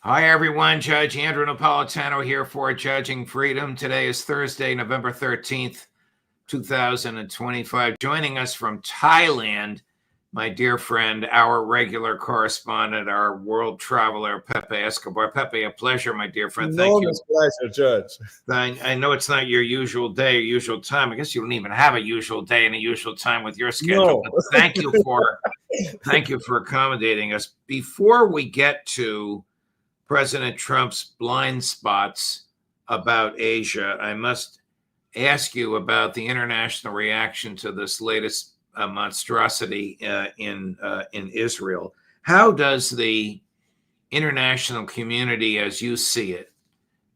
Hi, everyone. Judge Andrew Napolitano here for Judging Freedom. Today is Thursday, November 13th, 2025. Joining us from Thailand, my dear friend, our regular correspondent, our world traveler, Pepe Escobar. Pepe, a pleasure, my dear friend. Thank you. Enormous pleasure, Judge. I know it's not your usual day or usual time. I guess you don't even have a usual day and a usual time with your schedule. No. But thank you for accommodating us. Before we get to President Trump's blind spots about Asia, I must ask you about the international reaction to this latest monstrosity in Israel. How does the international community, as you see it,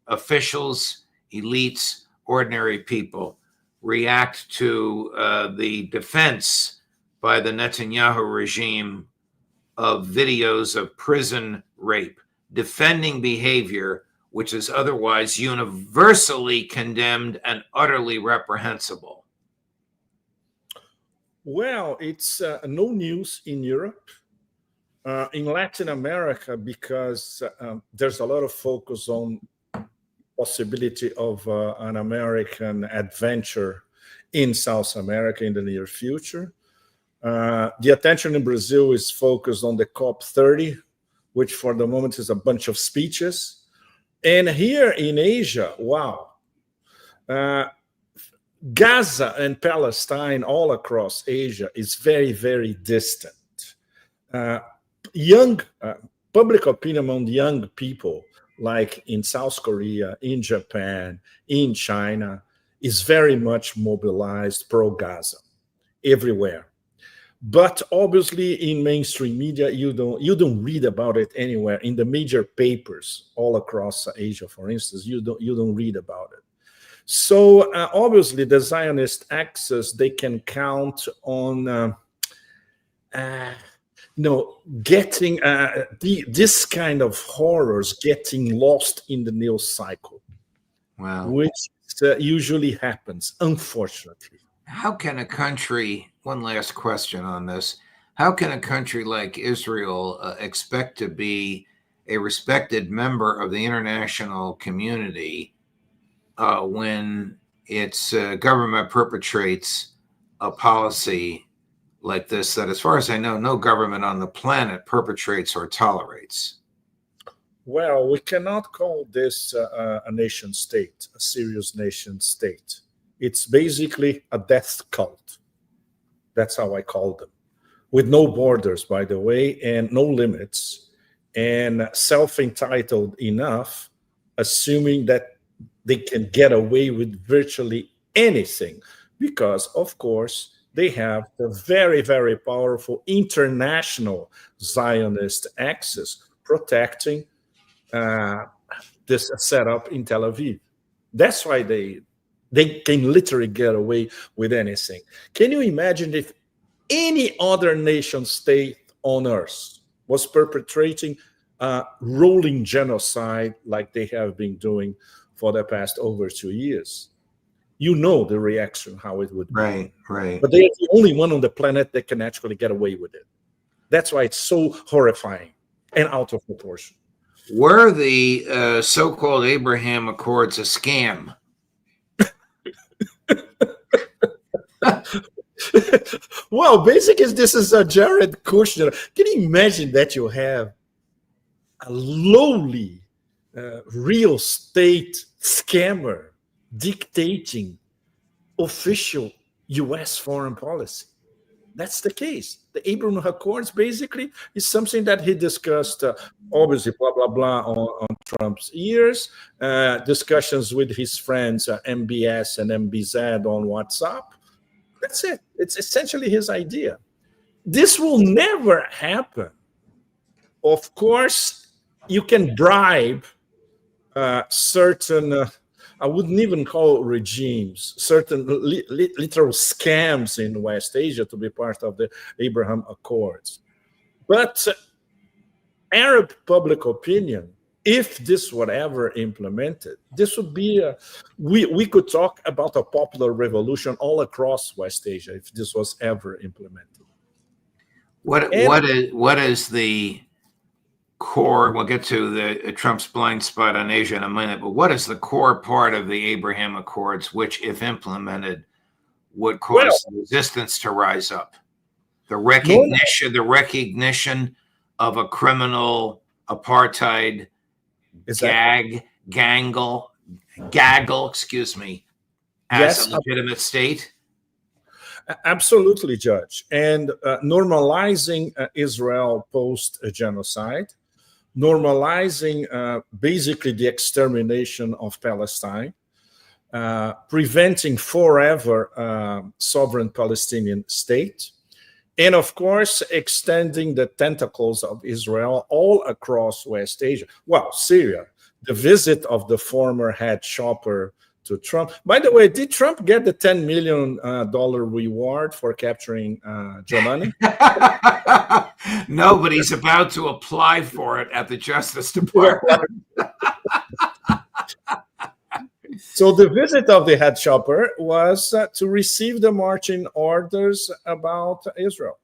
officials, elites, ordinary people, react to the defense by the Netanyahu regime of videos of prison rape, defending behavior which is otherwise universally condemned and utterly reprehensible? Well, it's no news in Europe. In Latin America, because there's a lot of focus on possibility of an American adventure in South America in the near future. The attention in Brazil is focused on the COP30, which for the moment is a bunch of speeches. And here in Asia, wow, Gaza and Palestine all across Asia is very, very distant. Young public opinion among young people, like in South Korea, in Japan, in China, is very much mobilized pro-Gaza everywhere. But obviously, in mainstream media, you don't read about it anywhere. In the major papers all across Asia, for instance, you don't read about it. So obviously, the Zionist axis, they can count on getting this kind of horrors getting lost in the news cycle. Wow. Which usually happens, unfortunately. How can a country, one last question on this, how can a country like Israel expect to be a respected member of the international community when its government perpetrates a policy like this that, as far as I know, no government on the planet perpetrates or tolerates? Well, we cannot call this a nation state, a serious nation state. It's basically a death cult. That's how I call them. With no borders, by the way, and no limits, and self-entitled enough, assuming that they can get away with virtually anything, because, of course, they have the very, very powerful international Zionist axis protecting this setup in Tel Aviv. That's why they can literally get away with anything. Can you imagine if any other nation state on earth was perpetrating rolling genocide like they have been doing for the past over 2 years? You know the reaction, how it would be. Right. But they're the only one on the planet that can actually get away with it. That's why it's so horrifying and out of proportion. Were the so-called Abraham Accords a scam? Well, basically, this is a Jared Kushner. Can you imagine that you have a lowly real estate scammer dictating official U.S. foreign policy? That's the case. The Abraham Accords basically is something that he discussed, obviously, blah, blah, blah, on Trump's ears, discussions with his friends, MBS and MBZ on WhatsApp. That's it. It's essentially his idea. This will never happen. Of course, you can bribe certain, I wouldn't even call regimes, certain literal scams in West Asia to be part of the Abraham Accords. But Arab public opinion, if this were ever implemented, this would be we could talk about a popular revolution all across West Asia if this was ever implemented. What is the core? We'll get to the Trump's blind spot on Asia in a minute, but what is the core part of the Abraham Accords, which, if implemented, would cause resistance to rise up? The recognition of a criminal apartheid gaggle, as a legitimate state? Absolutely, Judge. And normalizing Israel post-genocide, normalizing basically the extermination of Palestine, preventing forever sovereign Palestinian state, and of course, extending the tentacles of Israel all across West Asia. Well, Syria, the visit of the former head shopper to Trump. By the way, did Trump get the $10 million reward for capturing Giuliani? No, but he's about to apply for it at the Justice Department. So the visit of the head shopper was to receive the marching orders about Israel.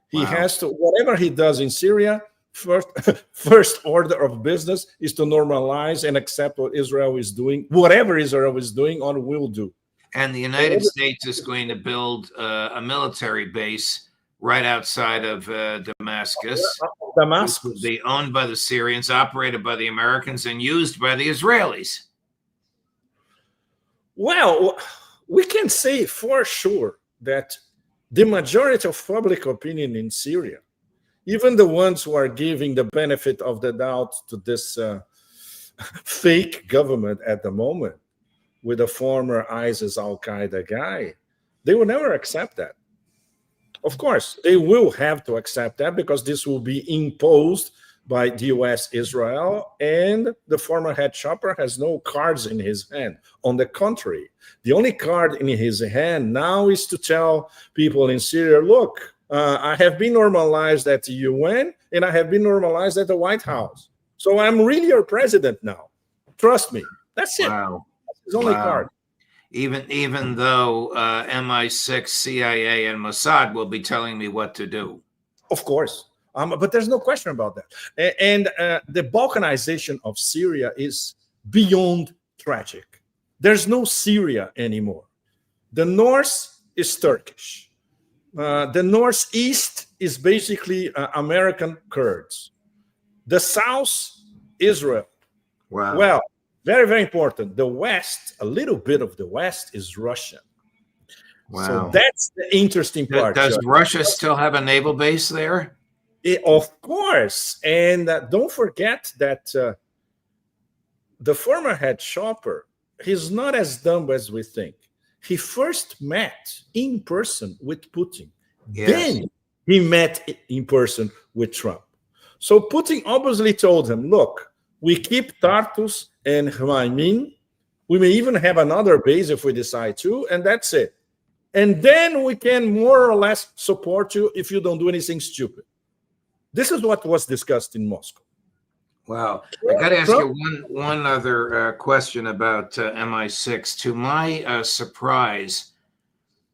He has to, whatever he does in Syria, first order of business is to normalize and accept what Israel is doing, whatever Israel is doing or will do. And the United States is going to build a military base right outside of Damascus. Which will be owned by the Syrians, operated by the Americans, and used by the Israelis. Well, we can say for sure that the majority of public opinion in Syria, even the ones who are giving the benefit of the doubt to this fake government at the moment, with a former ISIS Al-Qaeda guy, they will never accept that. Of course, they will have to accept that because this will be imposed by the US, Israel, and the former head shopper has no cards in his hand. On the contrary, the only card in his hand now is to tell people in Syria, look, I have been normalized at the UN and I have been normalized at the White House. So I'm really your president now. Trust me. That's it. Wow. That's his only card. Even though MI6, CIA, and Mossad will be telling me what to do. Of course. But there's no question about that. And the Balkanization of Syria is beyond tragic. There's no Syria anymore. The north is Turkish. The northeast is basically American Kurds. The south, Israel. Wow. Well, very, very important. The west, a little bit of the west is Russia. Wow. So that's the interesting part. Does Russia still have a naval base there? Of course. And don't forget that the former head shopper, he's not as dumb as we think. He first met in person with Putin. Yes. Then he met in person with Trump. So Putin obviously told him, look, we keep Tartus and Hmymin. We may even have another base if we decide to, and that's it. And then we can more or less support you if you don't do anything stupid. This is what was discussed in Moscow. Wow. I got to ask you one other question about MI6. To my surprise,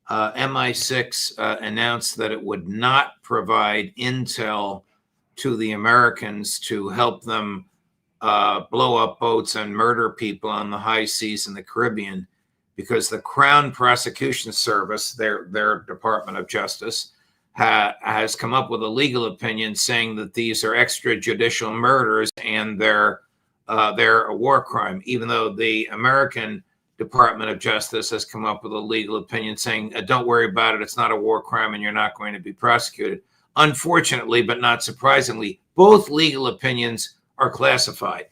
MI6 announced that it would not provide intel to the Americans to help them blow up boats and murder people on the high seas in the Caribbean, because the Crown Prosecution Service, their Department of Justice, has come up with a legal opinion saying that these are extrajudicial murders and they're a war crime, even though the American Department of Justice has come up with a legal opinion saying, don't worry about it, it's not a war crime and you're not going to be prosecuted. Unfortunately, but not surprisingly, both legal opinions are classified.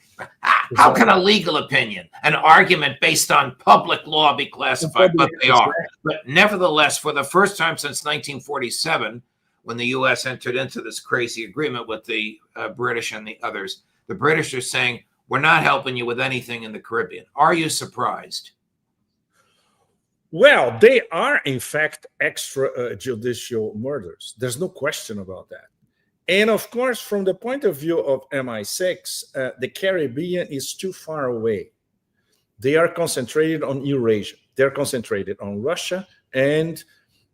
How can a legal opinion, an argument based on public law, be classified? But they are. But nevertheless, for the first time since 1947, when the U.S. entered into this crazy agreement with the British and the others, the British are saying, we're not helping you with anything in the Caribbean. Are you surprised? Well, they are, in fact, extrajudicial murders. There's no question about that. And of course, from the point of view of MI6, the Caribbean is too far away. They are concentrated on Eurasia. They're concentrated on Russia and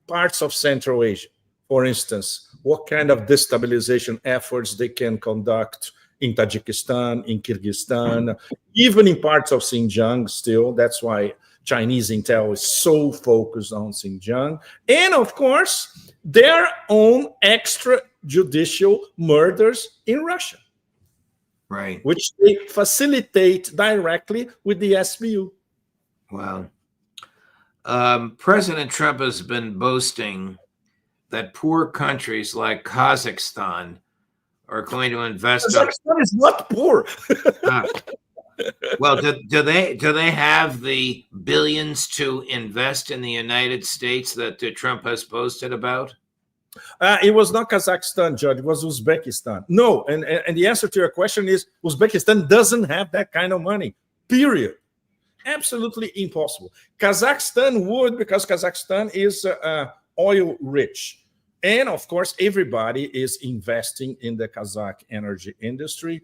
parts of Central Asia. for instance, what kind of destabilization efforts they can conduct in Tajikistan, in Kyrgyzstan, even in parts of Xinjiang still. That's why Chinese intel is so focused on Xinjiang. And of course, their own extrajudicial murders in Russia. Right. Which they facilitate directly with the SBU. Wow. President Trump has been boasting that poor countries like Kazakhstan are going to invest. Kazakhstan is not poor. Well, do they have the billions to invest in the United States that Trump has boasted about? It was not Kazakhstan, Judge. It was Uzbekistan. No, and the answer to your question is Uzbekistan doesn't have that kind of money, period. Absolutely impossible. Kazakhstan would, because Kazakhstan is oil rich. And of course, everybody is investing in the Kazakh energy industry.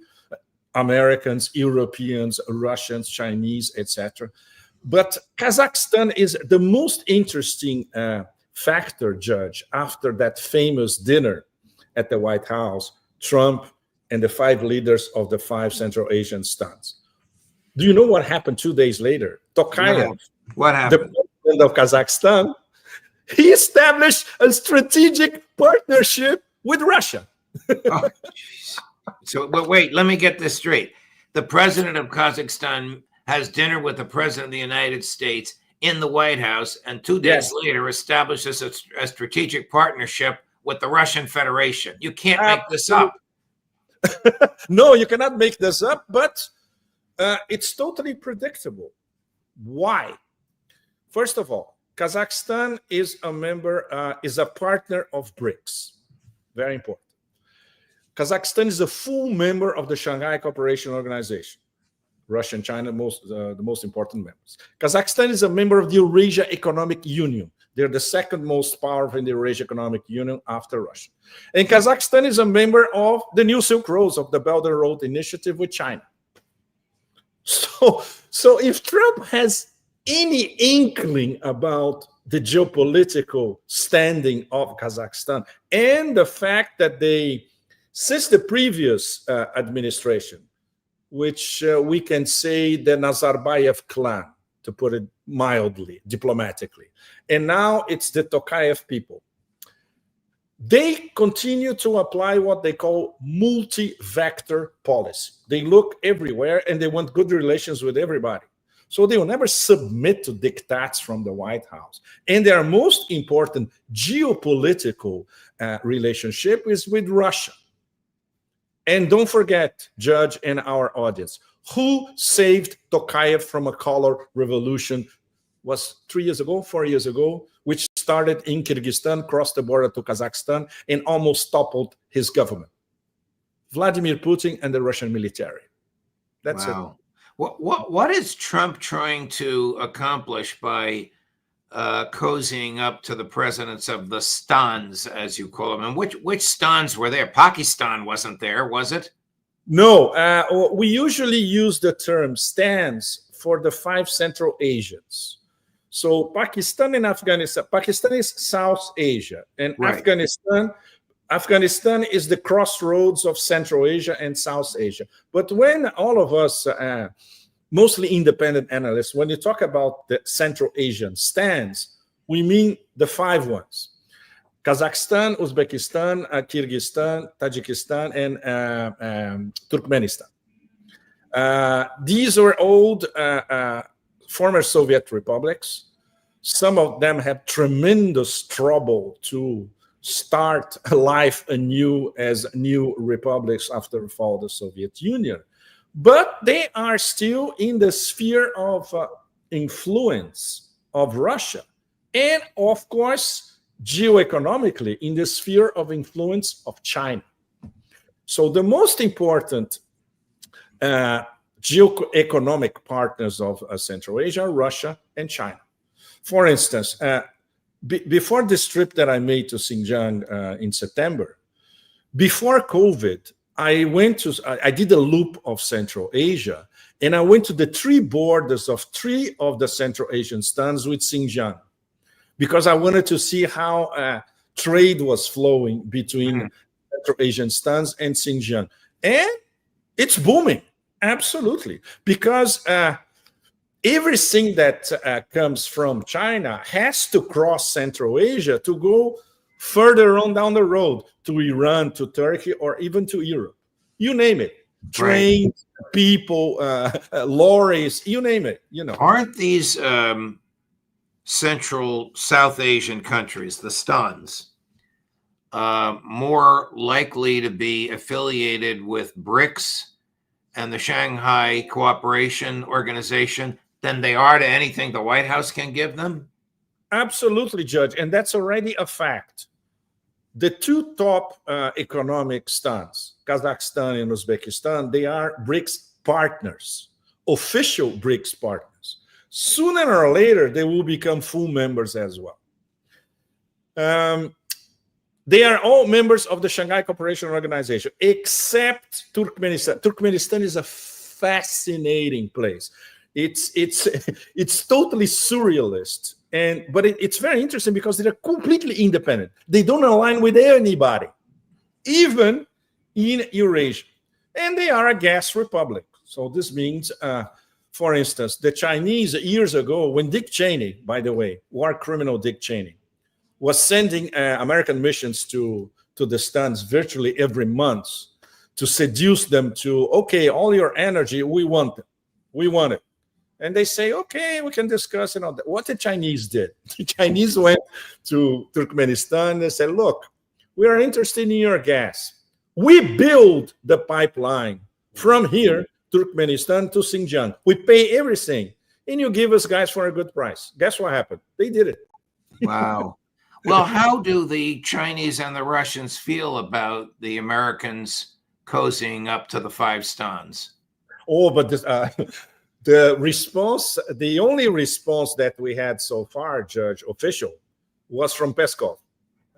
Americans, Europeans, Russians, Chinese, etc. But Kazakhstan is the most interesting factor, Judge, after that famous dinner at the White House, Trump and the 5 leaders of the 5 Central Asian states. Do you know what happened 2 days later? Tokayev, what happened? The president of Kazakhstan, he established a strategic partnership with Russia. Oh, so, but wait, let me get this straight. The president of Kazakhstan has dinner with the president of the United States in the White House, and 2 days later establishes a strategic partnership with the Russian Federation. You can't make this up. No, you cannot make this up, but it's totally predictable. Why? First of all, Kazakhstan is a member, is a partner of BRICS. Very important. Kazakhstan is a full member of the Shanghai Cooperation Organization. Russia and China, the most important members. Kazakhstan is a member of the Eurasia Economic Union. They're the second most powerful in the Eurasia Economic Union after Russia. And Kazakhstan is a member of the New Silk Road, of the Belt and Road Initiative with China. So if Trump has any inkling about the geopolitical standing of Kazakhstan and the fact that they, since the previous administration, which we can say the Nazarbayev clan, to put it mildly, diplomatically. And now it's the Tokayev people. They continue to apply what they call multi-vector policy. They look everywhere and they want good relations with everybody. So they will never submit to diktats from the White House. And their most important geopolitical relationship is with Russia. And don't forget, Judge and our audience, who saved Tokayev from a color revolution was 3 years ago, 4 years ago, which started in Kyrgyzstan, crossed the border to Kazakhstan, and almost toppled his government. Vladimir Putin and the Russian military. That's it. What is Trump trying to accomplish by cozying up to the presidents of the stans, as you call them? And which stans were there? Pakistan wasn't there, was it? No, we usually use the term stans for the 5 Central Asians. So Pakistan and Afghanistan. Pakistan is South Asia, and right. Afghanistan is the crossroads of Central Asia and South Asia. But when all of us, mostly independent analysts, when you talk about the Central Asian stands, we mean the 5 ones: Kazakhstan, Uzbekistan, Kyrgyzstan, Tajikistan, and Turkmenistan. These are old former Soviet republics. Some of them have tremendous trouble to start life anew as new republics after the fall of the Soviet Union. But they are still in the sphere of influence of Russia. And of course, geoeconomically, in the sphere of influence of China. So the most important geoeconomic partners of Central Asia are Russia and China. For instance, before this trip that I made to Xinjiang in September, before COVID, I did a loop of Central Asia, and I went to the 3 borders of 3 of the Central Asian states with Xinjiang, because I wanted to see how trade was flowing between Central Asian states and Xinjiang. And it's booming, absolutely, because everything that comes from China has to cross Central Asia to go further on down the road to Iran, to Turkey, or even to Europe. You name it. Trains, people, lorries, you name it. Aren't these Central South Asian countries, the stans, more likely to be affiliated with BRICS and the Shanghai Cooperation Organization than they are to anything the White House can give them? Absolutely, Judge. And that's already a fact. The two top economic stans, Kazakhstan and Uzbekistan, they are BRICS partners, official BRICS partners. Sooner or later, they will become full members as well. They are all members of the Shanghai Cooperation Organization, except Turkmenistan. Turkmenistan is a fascinating place. It's totally surrealist, but it's very interesting because they're completely independent. They don't align with anybody, even in Eurasia, and they are a gas republic. So this means, for instance, the Chinese years ago, when Dick Cheney, by the way, war criminal Dick Cheney, was sending American missions to the stans virtually every month to seduce them to, okay, all your energy, we want it. We want it. And they say, okay, we can discuss and all that. What the Chinese did, the Chinese went to Turkmenistan and said, look, we are interested in your gas. We build the pipeline from here, Turkmenistan to Xinjiang. We pay everything. And you give us gas for a good price. Guess what happened? They did it. Wow. Well, how do the Chinese and the Russians feel about the Americans cozying up to the five stans? Oh, but this, the response, the only response that we had so far, Judge, official, was from Peskov,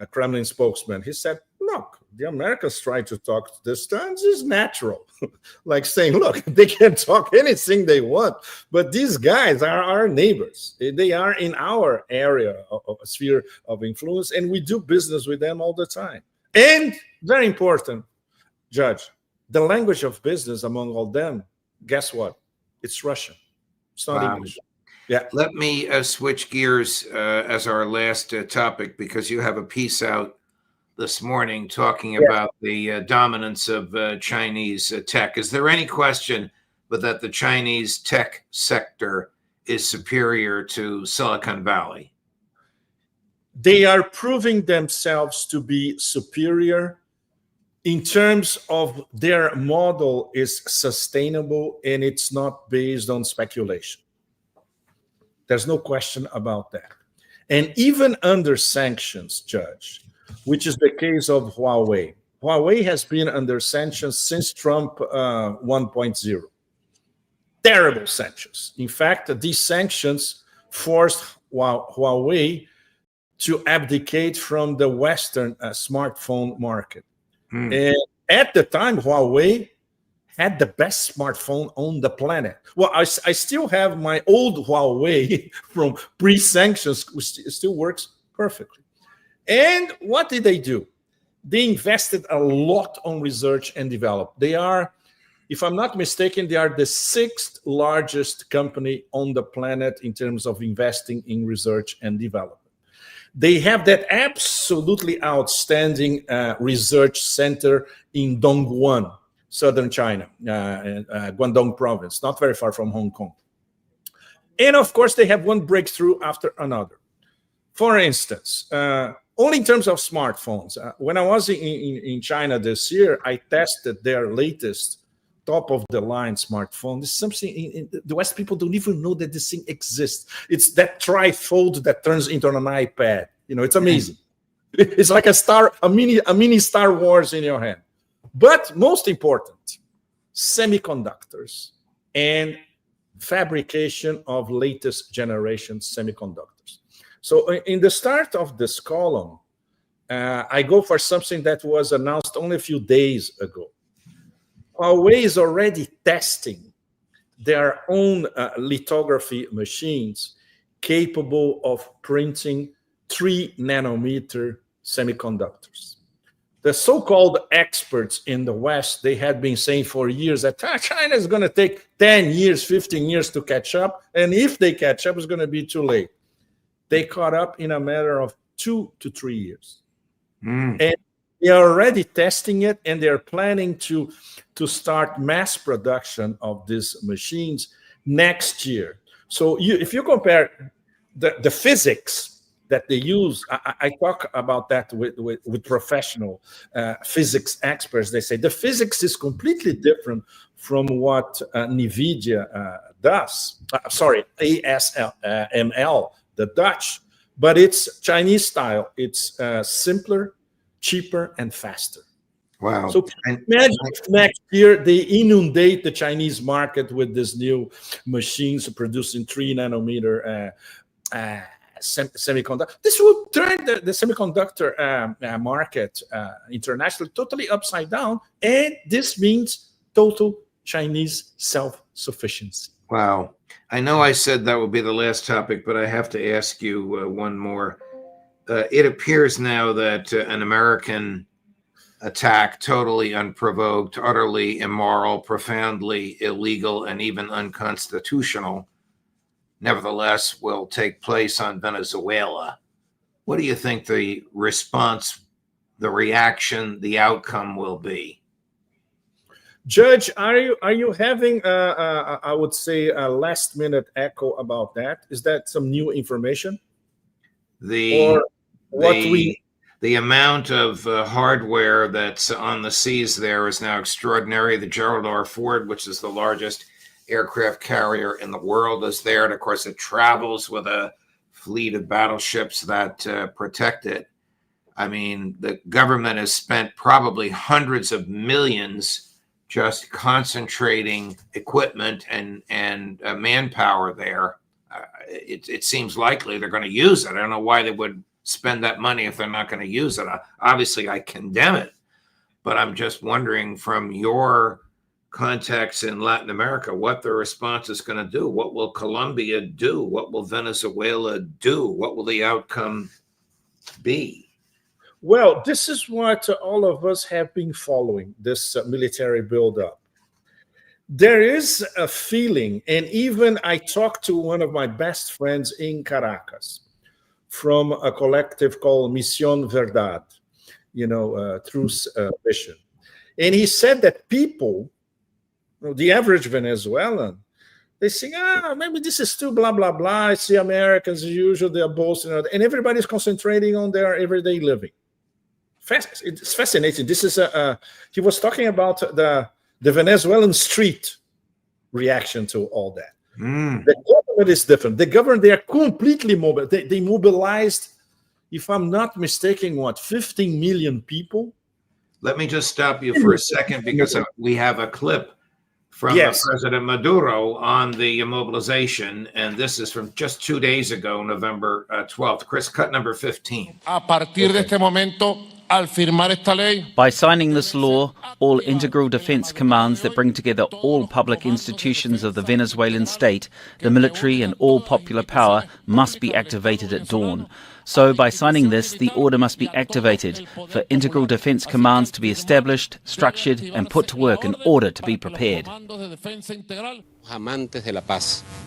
a Kremlin spokesman. He said, look, the Americans try to talk to the stans is natural. Like saying, look, they can talk anything they want, but these guys are our neighbors. They are in our area of sphere of influence, and we do business with them all the time. And very important, Judge, the language of business among all them, guess what? It's Russian. It's not English. Yeah. Let me switch gears as our last topic, because you have a piece out this morning talking about the dominance of Chinese tech. Is there any question but that the Chinese tech sector is superior to Silicon Valley? They are proving themselves to be superior in terms of their model is sustainable and it's not based on speculation. There's no question about that. And even under sanctions, Judge, which is the case of Huawei. Huawei has been under sanctions since Trump 1.0. Terrible sanctions. In fact, these sanctions forced Huawei to abdicate from the Western smartphone market. And at the time, Huawei had the best smartphone on the planet. Well, I still have my old Huawei from pre-sanctions, which still works perfectly. And what did they do? They invested a lot on research and development. They are, if I'm not mistaken, they are the 6th largest company on the planet in terms of investing in research and development. They have that absolutely outstanding research center in Dongguan, southern China, Guangdong province, not very far from Hong Kong. And of course, they have one breakthrough after another. For instance, only in terms of smartphones, when I was in China this year, I tested their latest top-of-the-line smartphone. This is something the West people don't even know that this thing exists. It's that trifold that turns into an iPad. You know, it's amazing. It's like a mini Star Wars in your hand. But most important, semiconductors and fabrication of latest generation semiconductors. So in the start of this column, I go for something that was announced only a few days ago. Huawei is already testing their own lithography machines capable of printing 3 nanometer semiconductors. The so-called experts in the West, they had been saying for years that China is going to take 10 years, 15 years to catch up. And if they catch up, it's going to be too late. They caught up in a matter of 2 to 3 years. And they are already testing it, and they're planning to start mass production of these machines next year. So if you compare the physics that they use, I talk about that with professional physics experts. They say the physics is completely different from what NVIDIA does. ASML, the Dutch, but it's Chinese style. It's simpler, cheaper, and faster. Wow. So imagine if next year they inundate the Chinese market with these new machines producing 3 nanometer semiconductor. This will turn the semiconductor market internationally totally upside down, and this means total Chinese self-sufficiency. Wow. I know I said that would be the last topic, but I have to ask you one more. It appears now that an American attack, totally unprovoked, utterly immoral, profoundly illegal, and even unconstitutional, nevertheless, will take place on Venezuela. What do you think the response, the reaction, the outcome will be? Judge, are you having, I would say, a last-minute echo about that? Is that some new information? The amount of hardware that's on the seas there is now extraordinary. The Gerald R. Ford, which is the largest aircraft carrier in the world, is there. And of course, it travels with a fleet of battleships that protect it. I mean, the government has spent probably hundreds of millions just concentrating equipment and manpower there. It seems likely they're going to use it. I don't know why they would spend that money if they're not going to use it. Obviously, I condemn it, but I'm just wondering from your contacts in Latin America what the response is going to do. What will Colombia do? What will Venezuela do? What will the outcome be? Well, this is what all of us have been following, this military buildup. There is a feeling, and even I talked to one of my best friends in Caracas from a collective called Misión Verdad, Truth Vision. And he said that people, the average Venezuelan, they think, maybe this is too blah, blah, blah. I see Americans, as usual, they're boasting, and everybody's concentrating on their everyday living. It's fascinating. This is he was talking about the Venezuelan street reaction to all that. The government is different. The government, they are completely mobile. They mobilized, if I'm not mistaken, 15 million people? Let me just stop you for a second because we have a clip from President Maduro on the mobilization, and this is from just 2 days ago, November 12th. Chris, cut number 15. A partir de este momento, al firmar esta ley, by signing this law, all integral defense commands that bring together all public institutions of the Venezuelan state, the military and all popular power must be activated at dawn. So by signing this, the order must be activated for integral defense commands to be established, structured and put to work in order to be prepared.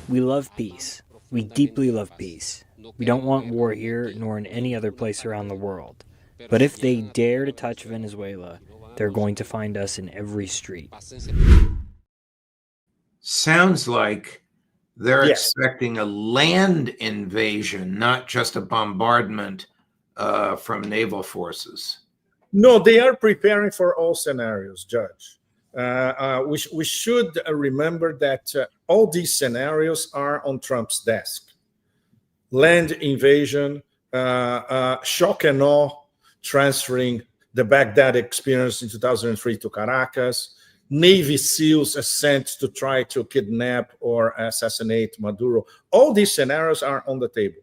We love peace. We deeply love peace. We don't want war here nor in any other place around the world. But if they dare to touch Venezuela, they're going to find us in every street. Sounds like they're expecting a land invasion, not just a bombardment from naval forces. No, they are preparing for all scenarios, Judge. We should remember that all these scenarios are on Trump's desk. Land invasion, shock and awe, transferring the Baghdad experience in 2003 to Caracas, Navy SEALs sent to try to kidnap or assassinate Maduro. All these scenarios are on the table.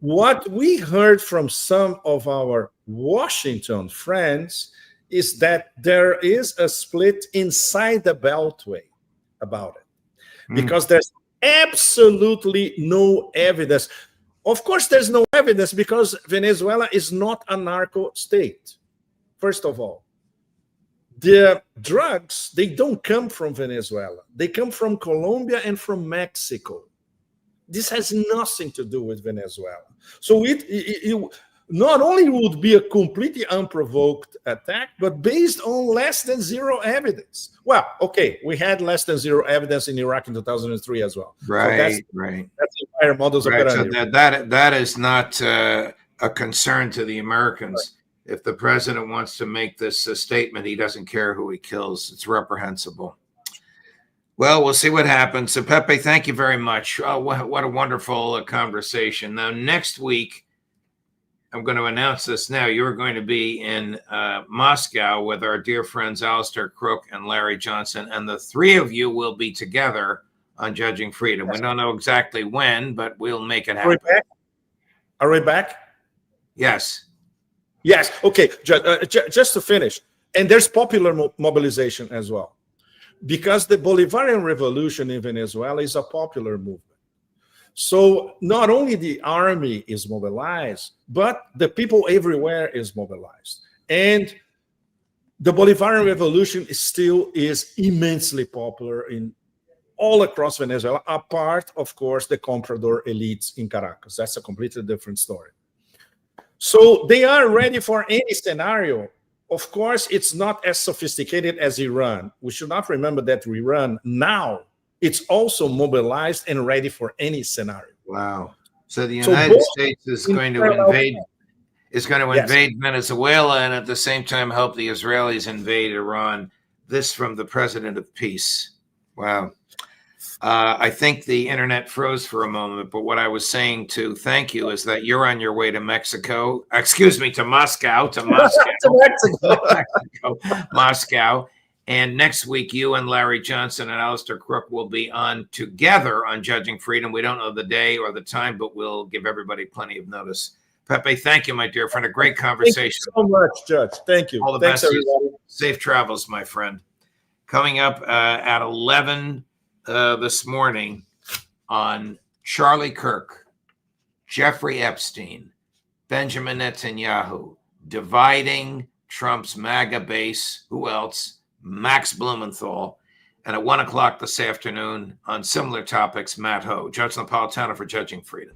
What we heard from some of our Washington friends is that there is a split inside the Beltway about it, because there's absolutely no evidence. Of course, there's no evidence because Venezuela is not a narco state. First of all, the drugs, they don't come from Venezuela. They come from Colombia and from Mexico. This has nothing to do with Venezuela. So it not only would be a completely unprovoked attack, but based on less than zero evidence. Well, okay, we had less than zero evidence in Iraq in 2003 as well. Right, so right. That's the entire modus Right. operandi. So that is not a concern to the Americans. If the president wants to make this statement, he doesn't care who he kills. It's reprehensible. Well, we'll see what happens. So, Pepe, thank you very much. What a wonderful conversation. Now, next week, I'm going to announce this now. You're going to be in Moscow with our dear friends Alistair Crook and Larry Johnson, and the three of you will be together on Judging Freedom. We don't know exactly when, but we'll make it happen. Are we back? Yes. Yes. Okay. Just to finish, and there's popular mobilization as well, because the Bolivarian Revolution in Venezuela is a popular movement. So not only the army is mobilized, but the people everywhere is mobilized. And the Bolivarian Revolution still is immensely popular in all across Venezuela, apart, of course, the comprador elites in Caracas. That's a completely different story. So they are ready for any scenario. Of course, it's not as sophisticated as Iran. We should not remember that Iran now, it's also mobilized and ready for any scenario. Wow. So the United States is going to invade Venezuela and at the same time help the Israelis invade Iran. This from the president of peace. Wow. I think the internet froze for a moment, but what I was saying to thank you is that you're on your way to Mexico. Excuse me, to Moscow. To Moscow. And next week, you and Larry Johnson and Alistair Crook will be on together on Judging Freedom. We don't know the day or the time, but we'll give everybody plenty of notice. Pepe, thank you, my dear friend. A great conversation. Thank you so much, Judge. Thank you. All the Thanks, best. everybody. Safe travels, my friend. Coming up at 11 this morning on Charlie Kirk, Jeffrey Epstein, Benjamin Netanyahu, dividing Trump's MAGA base. Who else? Max Blumenthal. And at 1 o'clock this afternoon on similar topics, Matt Ho, Judge Napolitano for Judging Freedom.